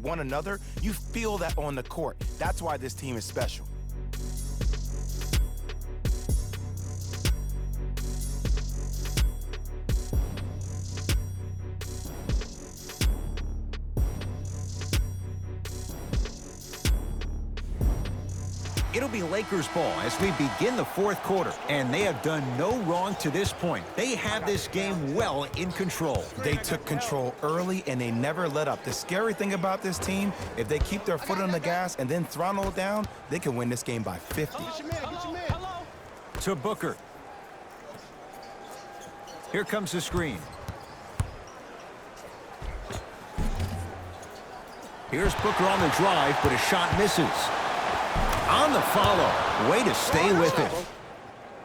one another, you feel that on the court. That's why this team is special. It'll be Lakers ball as we begin the fourth quarter, and they have done no wrong to this point. They have this game well in control. They took control early, and they never let up. The scary thing about this team, if they keep their foot on the gas and then throttle it down, they can win this game by 50. To Booker. Here comes the screen. Here's Booker on the drive, but a shot misses. On the follow. Way to stay with it.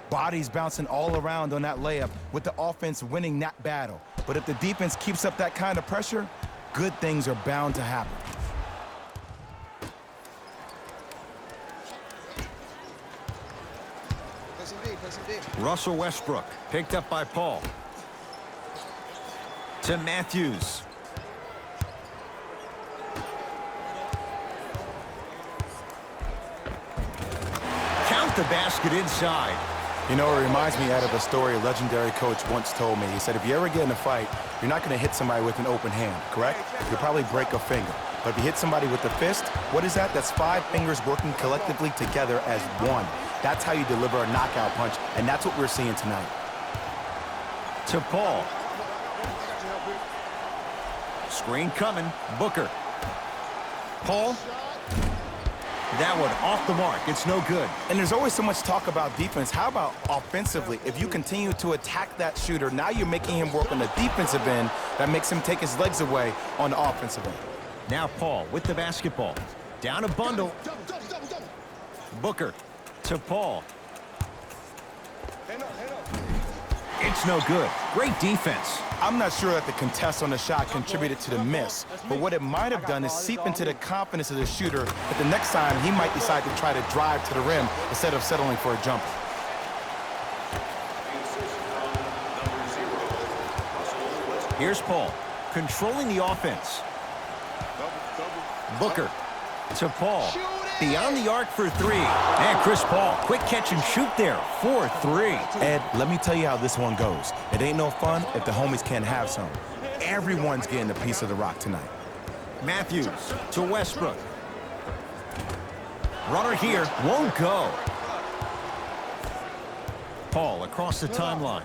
Bodies bouncing all around on that layup with the offense winning that battle. But if the defense keeps up that kind of pressure, good things are bound to happen. Russell Westbrook picked up by Paul. To Matthews. The basket inside. You know, it reminds me out of a story a legendary coach once told me. He said, if you ever get in a fight, you're not going to hit somebody with an open hand, correct? You'll probably break a finger. But if you hit somebody with the fist, what is that? That's 5 fingers working collectively together as one. That's how you deliver a knockout punch, and that's what we're seeing tonight. To Paul. Screen coming. Booker. Paul. That one off the mark. It's no good. And there's always so much talk about defense. How about offensively? If you continue to attack that shooter, now you're making him work on the defensive end. That makes him take his legs away on the offensive end. Now Paul with the basketball. Down a bundle. Booker to Paul. It's no good. Great defense. I'm not sure that the contest on the shot contributed to the miss, but what it might have done is seep into the confidence of the shooter that the next time he might decide to try to drive to the rim instead of settling for a jumper. Here's Paul, controlling the offense. Booker to Paul. Beyond the arc for 3. And Chris Paul, quick catch and shoot there for 3. Ed, let me tell you how this one goes. It ain't no fun if the homies can't have some. Everyone's getting a piece of the rock tonight. Matthews to Westbrook. Runner here, won't go. Paul across the timeline.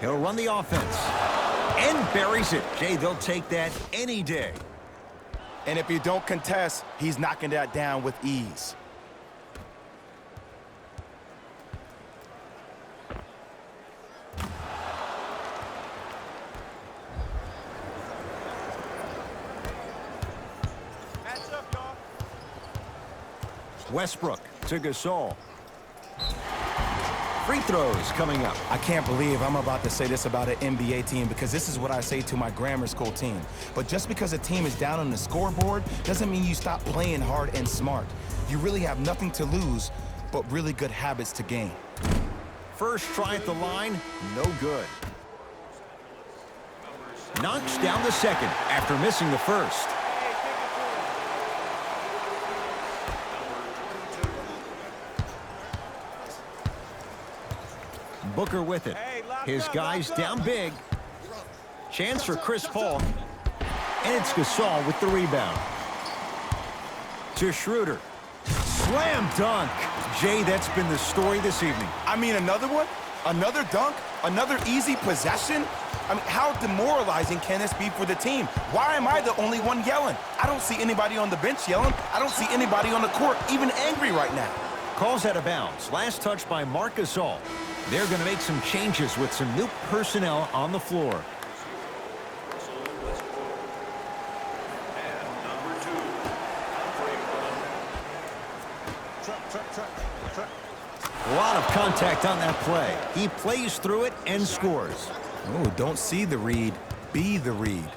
He'll run the offense. And buries it. Jay, they'll take that any day. And if you don't contest, he's knocking that down with ease. Westbrook to Gasol. Free throws coming up. I can't believe I'm about to say this about an NBA team because this is what I say to my grammar school team. But just because a team is down on the scoreboard doesn't mean you stop playing hard and smart. You really have nothing to lose, but really good habits to gain. First try at the line, no good. Knocks down the second after missing the first. Booker with it. His guys down big. Chance for Chris Paul. And it's Gasol with the rebound. To Schroeder. Slam dunk. Jay, that's been the story this evening. I mean, another one? Another dunk? Another easy possession? I mean, how demoralizing can this be for the team? Why am I the only one yelling? I don't see anybody on the bench yelling. I don't see anybody on the court even angry right now. Calls out of bounds. Last touch by Marc Gasol. They're going to make some changes with some new personnel on the floor. A lot of contact on that play. He plays through it and scores. Oh, don't see the read, be the read.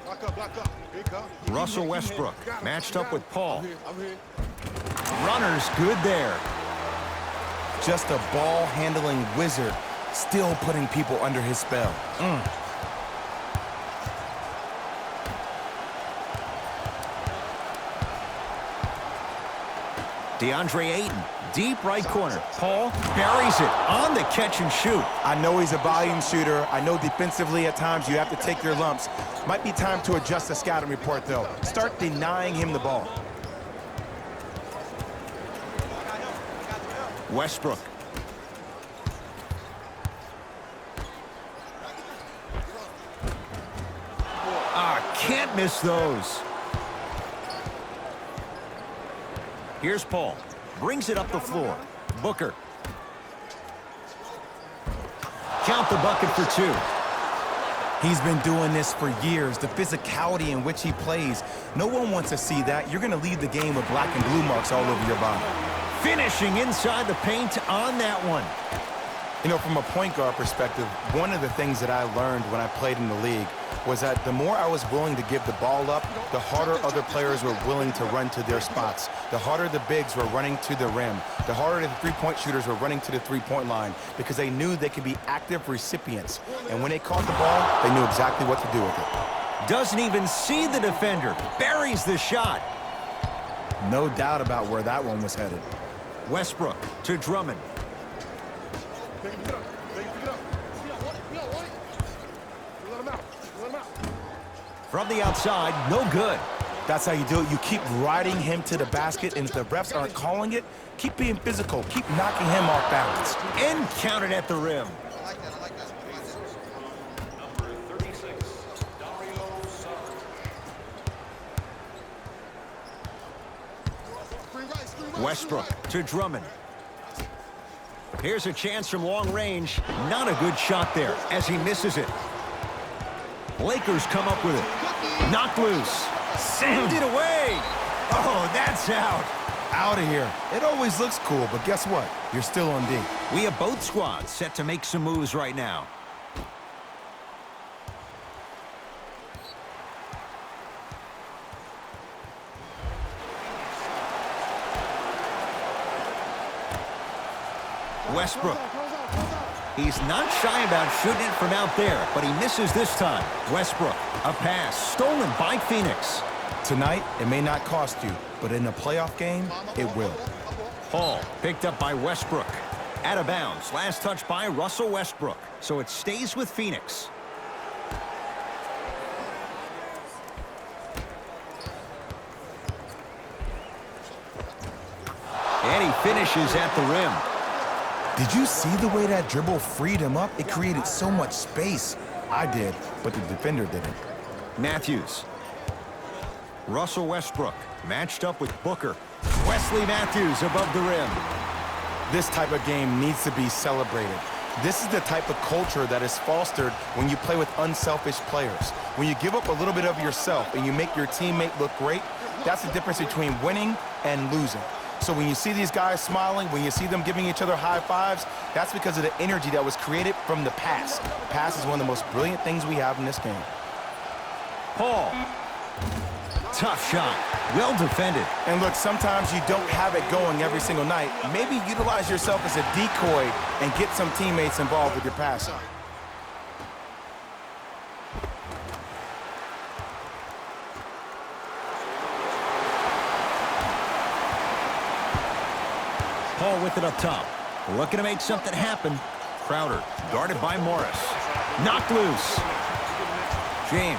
Russell Westbrook matched up with Paul. Runner's good there. Just a ball-handling wizard, still putting people under his spell. DeAndre Ayton, deep right corner. Paul buries it on the catch and shoot. I know he's a volume shooter. I know defensively at times you have to take your lumps. Might be time to adjust the scouting report, though. Start denying him the ball. Westbrook. Can't miss those. Here's Paul. Brings it up the floor. Booker. Count the bucket for two. He's been doing this for years. The physicality in which he plays. No one wants to see that. You're going to leave the game with black and blue marks all over your body. Finishing inside the paint on that one. You know, from a point guard perspective, one of the things that I learned when I played in the league was that the more I was willing to give the ball up, the harder other players were willing to run to their spots. The harder the bigs were running to the rim. The harder the three-point shooters were running to the three-point line because they knew they could be active recipients. And when they caught the ball, they knew exactly what to do with it. Doesn't even see the defender. Buries the shot. No doubt about where that one was headed. Westbrook to Drummond. From the outside, no good. That's how you do it. You keep riding him to the basket, and if the refs aren't calling it, keep being physical. Keep knocking him off balance. And counted at the rim. Westbrook to Drummond. Here's a chance from long range. Not a good shot there as he misses it. Lakers come up with it. Knocked loose. Send it away. Oh, that's out. Out of here. It always looks cool, but guess what? You're still on D. We have both squads set to make some moves right now. Westbrook. He's not shy about shooting it from out there, but he misses this time. Westbrook, a pass stolen by Phoenix. Tonight, it may not cost you, but in a playoff game, it will. Paul picked up by Westbrook. Out of bounds. Last touch by Russell Westbrook. So it stays with Phoenix. And he finishes at the rim. Did you see the way that dribble freed him up? It created so much space. I did, but the defender didn't. Matthews. Russell Westbrook matched up with Booker. Wesley Matthews above the rim. This type of game needs to be celebrated. This is the type of culture that is fostered when you play with unselfish players. When you give up a little bit of yourself and you make your teammate look great, that's the difference between winning and losing. So when you see these guys smiling, when you see them giving each other high fives, that's because of the energy that was created from the pass. The pass is one of the most brilliant things we have in this game. Paul. Tough shot. Well defended. And look, sometimes you don't have it going every single night. Maybe utilize yourself as a decoy and get some teammates involved with your passing. Paul with it up top. Looking to make something happen. Crowder guarded by Morris. Knocked loose. James.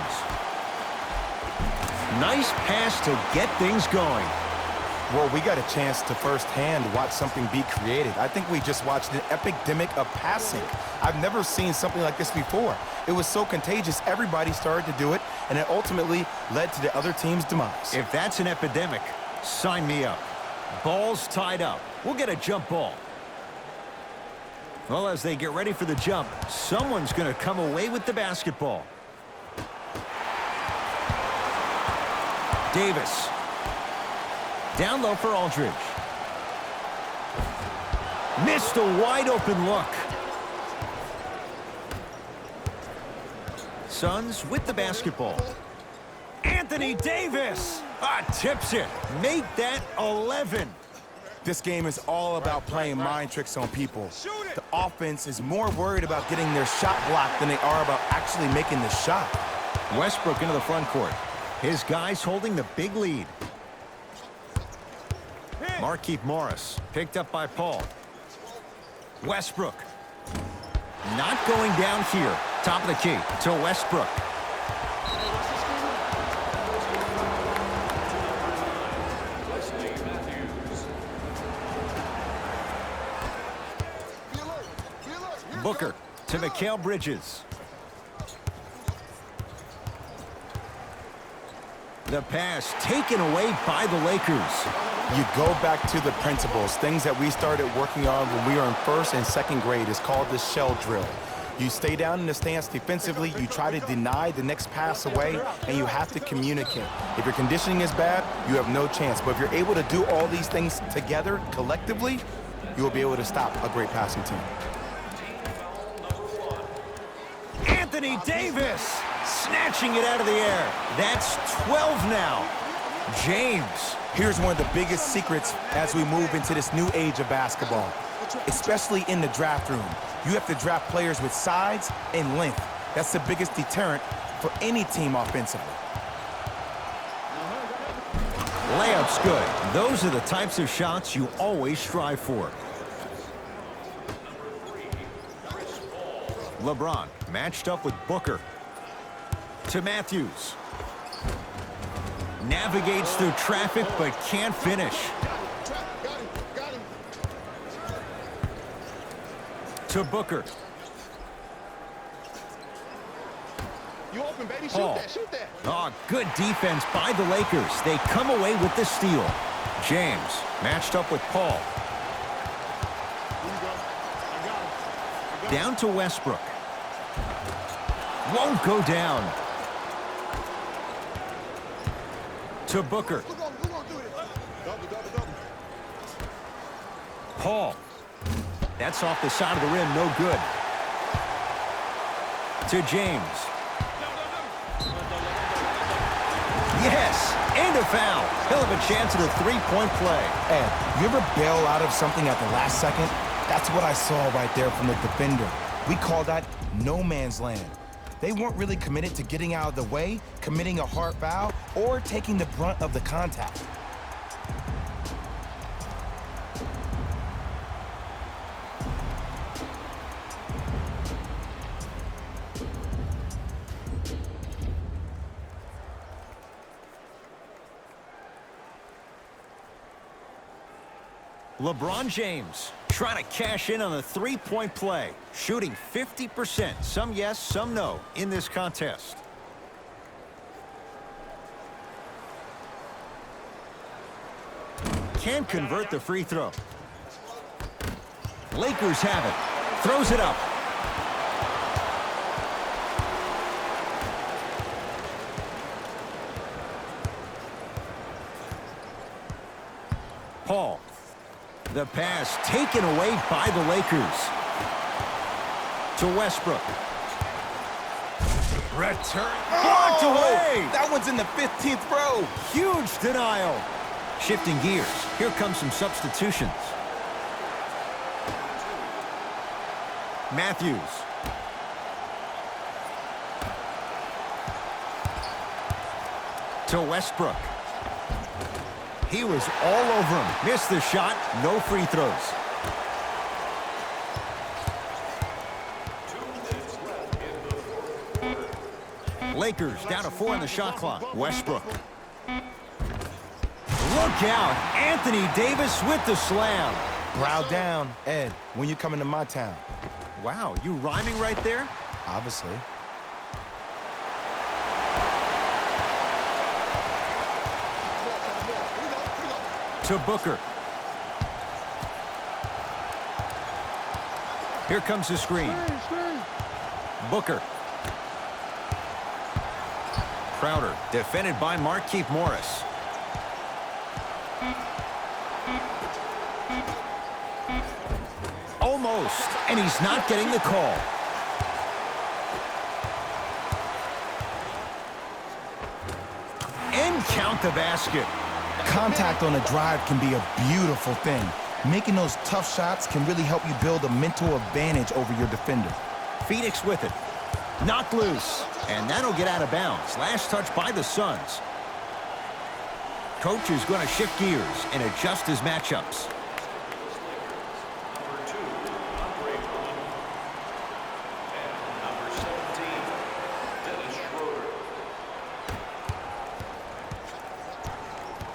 Nice pass to get things going. Well, we got a chance to firsthand watch something be created. I think we just watched an epidemic of passing. I've never seen something like this before. It was so contagious, everybody started to do it, and it ultimately led to the other team's demise. If that's an epidemic, sign me up. Ball's tied up. We'll get a jump ball. Well, as they get ready for the jump, someone's going to come away with the basketball. Davis. Down low for Aldridge. Missed a wide open look. Suns with the basketball. Anthony Davis. Tips it. Make that 11. This game is all about playing mind tricks on people. The offense is more worried about getting their shot blocked than they are about actually making the shot. Westbrook into the front court. His guys holding the big lead. Markieff Morris, picked up by Paul. Westbrook. Not going down here. Top of the key to Westbrook. Booker to Mikal Bridges. The pass taken away by the Lakers. You go back to the principles, things that we started working on when we were in first and second grade. It's called the shell drill. You stay down in the stance defensively, you try to deny the next pass away, and you have to communicate. If your conditioning is bad, you have no chance. But if you're able to do all these things together, collectively, you will be able to stop a great passing team. Anthony Davis snatching it out of the air. That's 12 now. James. Here's one of the biggest secrets as we move into this new age of basketball, especially in the draft room. You have to draft players with size and length. That's the biggest deterrent for any team offensively. Layup's good. Those are the types of shots you always strive for. Lebron matched up with Booker. To Matthews. Navigates through traffic but can't finish. To Booker. You open, baby. Paul. Shoot that. Oh, good defense by the Lakers. They come away with the steal. James matched up with Paul. Down to Westbrook. Won't go down. To Booker. Paul. That's off the side of the rim, no good. To James. Yes, and a foul. He'll have a chance at a three-point play. Ed, you ever bail out of something at the last second? That's what I saw right there from the defender. We call that no man's land. They weren't really committed to getting out of the way, committing a hard foul, or taking the brunt of the contact. LeBron James trying to cash in on the three-point play, shooting 50%, some yes, some no, in this contest. Can't convert the free throw. Lakers have it. Throws it up. Paul. The pass taken away by the Lakers. To Westbrook. Return. Blocked away. That one's in the 15th row. Huge denial. Shifting gears. Here comes some substitutions. Matthews. To Westbrook. He was all over him. Missed the shot. No free throws. Lakers down to 4 on the shot clock. Westbrook. Look out. Anthony Davis with the slam. Brow down. Ed, when you coming to my town? Wow, you rhyming right there? Obviously. To Booker. Here comes the screen. Booker. Crowder, defended by Markieff Morris. Almost, and he's not getting the call. And count the basket. Contact on a drive can be a beautiful thing. Making those tough shots can really help you build a mental advantage over your defender. Phoenix with it. Knocked loose. And that'll get out of bounds. Last touch by the Suns. Coach is going to shift gears and adjust his matchups.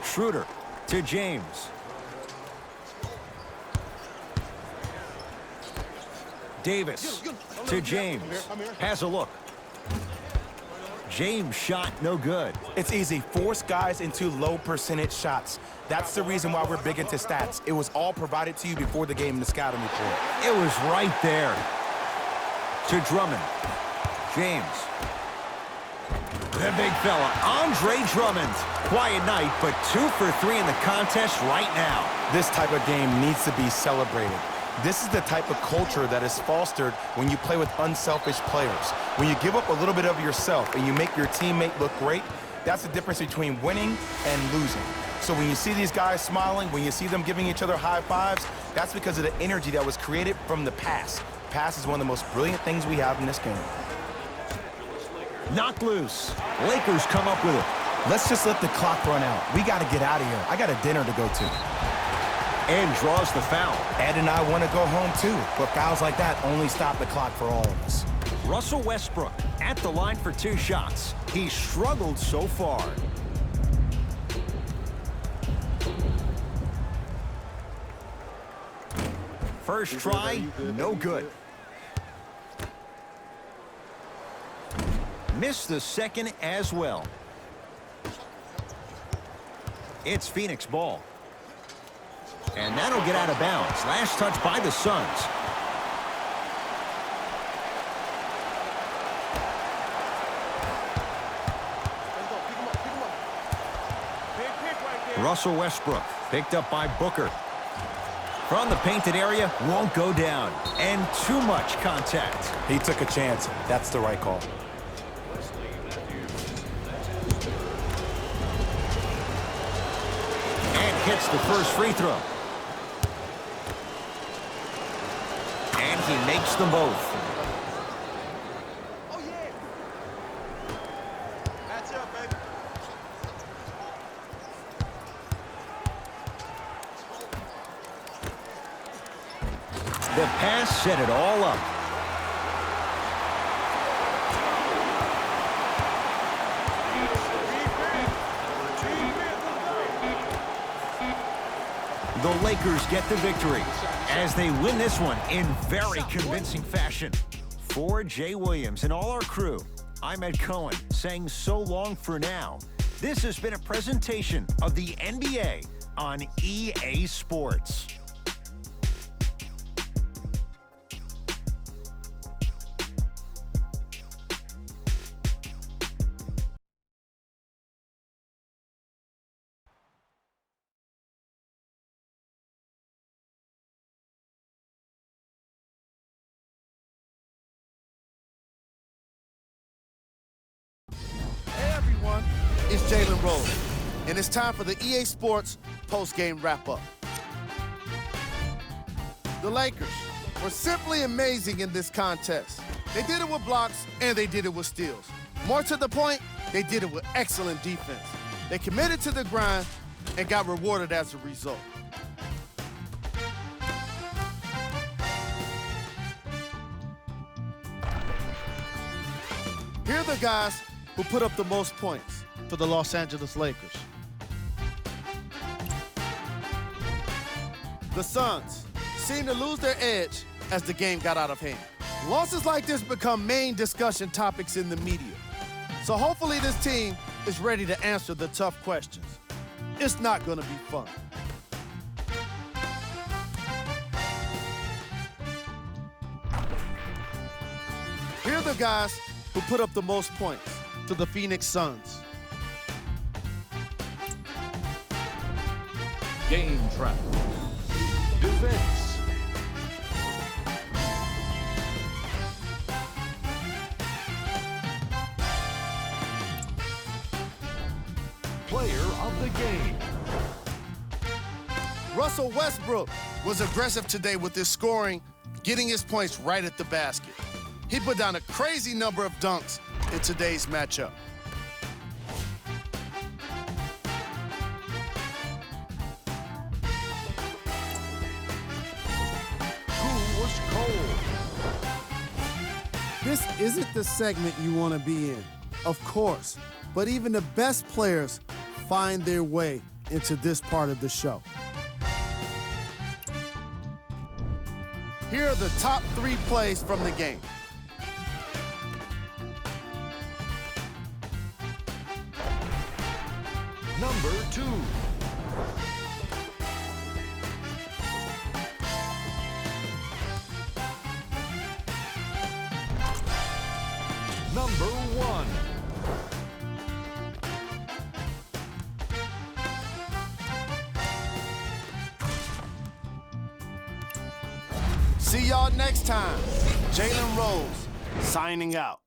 Schroeder to James. Davis to James. Has a look. James shot no good. It's easy. Force guys into low percentage shots. That's the reason why we're big into stats. It was all provided to you before the game in the scouting report. It was right there. To Drummond. James. The big fella, Andre Drummond. Quiet night, but 2 for 3 in the contest right now. This type of game needs to be celebrated. This is the type of culture that is fostered when you play with unselfish players. When you give up a little bit of yourself and you make your teammate look great, that's the difference between winning and losing. So when you see these guys smiling, when you see them giving each other high fives, that's because of the energy that was created from the pass. Pass is one of the most brilliant things we have in this game. Knocked loose. Lakers come up with it. Let's just let the clock run out. We got to get out of here. I got a dinner to go to. And draws the foul. Ed and I want to go home too, but fouls like that only stop the clock for all of us. Russell Westbrook at the line for 2 shots. He's struggled so far. First try, no good. Missed the second as well. It's Phoenix ball. And that'll get out of bounds. Last touch by the Suns. Russell Westbrook picked up by Booker. From the painted area, won't go down. And too much contact. He took a chance. That's the right call. And hits the first free throw. And he makes them both. Oh, yeah. That's up, baby. The pass set it all up. The Lakers get the victory as they win this one in very convincing fashion. For Jay Williams and all our crew, I'm Ed Cohen saying so long for now. This has been a presentation of the NBA on EA Sports. It's Jalen Rose, and it's time for the EA Sports post-game wrap-up. The Lakers were simply amazing in this contest. They did it with blocks, and they did it with steals. More to the point, they did it with excellent defense. They committed to the grind and got rewarded as a result. Here are the guys who put up the most points for the Los Angeles Lakers. The Suns seemed to lose their edge as the game got out of hand. Losses like this become main discussion topics in the media. So hopefully this team is ready to answer the tough questions. It's not going to be fun. Here are the guys who put up the most points for the Phoenix Suns. Game trap. Defense. Player of the game. Russell Westbrook was aggressive today with his scoring, getting his points right at the basket. He put down a crazy number of dunks in today's matchup. Ice cold. This isn't the segment you want to be in, of course, but even the best players find their way into this part of the show. Here are the top 3 plays from the game. Number 2. Number 1. See y'all next time. Jalen Rose, signing out.